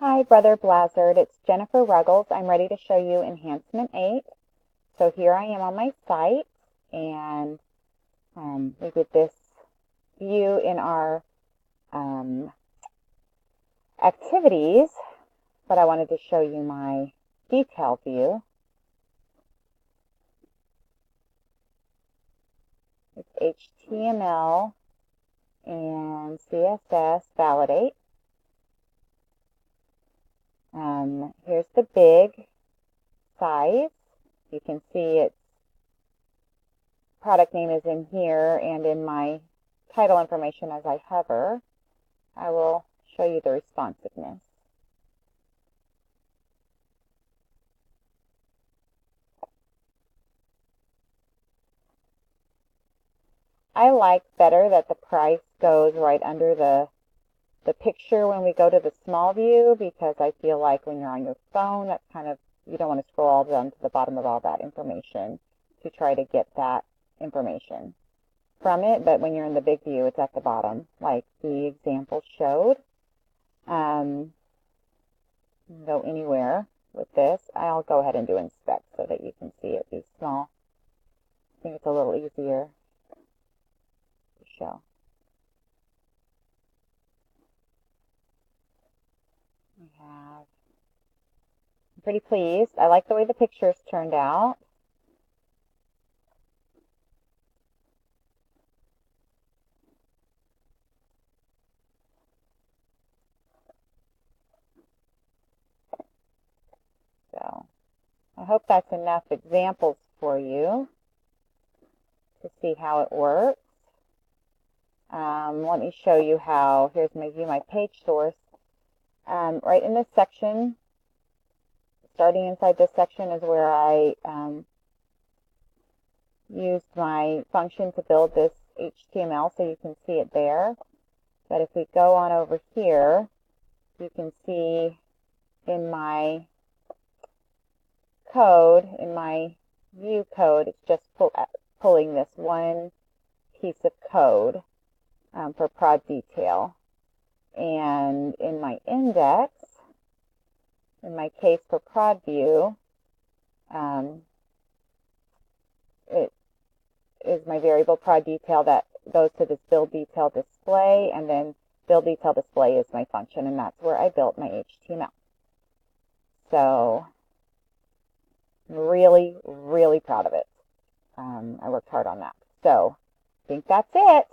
Hi, Brother Blizzard. It's Jennifer Ruggles. I'm ready to show you Enhancement 8. So here I am on my site, and we did this view in our activities, but I wanted to show you my detail view. It's HTML and CSS validate. Here's the big size. You can see its product name is in here and in my title information as I hover. I will show you the responsiveness. I like better that the price goes right under the picture when we go to the small view, because I feel like when you're on your phone, that's kind of, you don't want to scroll all down to the bottom of all that information to try to get that information from it. But when you're in the big view, it's at the bottom, like the example showed. Go anywhere with this. I'll go ahead and do inspect so that you can see it be small. I think it's a little easier to show. I'm pretty pleased. I like the way the pictures turned out. So I hope that's enough examples for you to see how it works. Let me show you how. Here's my view, my page source. Right in this section, starting inside this section is where I used my function to build this HTML, so you can see it there. But if we go on over here, you can see in my code, in my view code, it's just pulling this one piece of code for prod detail. And in my index, in my case for prod view, it is my variable prod detail that goes to this build detail display, and then build detail display is my function, and that's where I built my HTML. So I'm really, really proud of it. I worked hard on that. So I think that's it.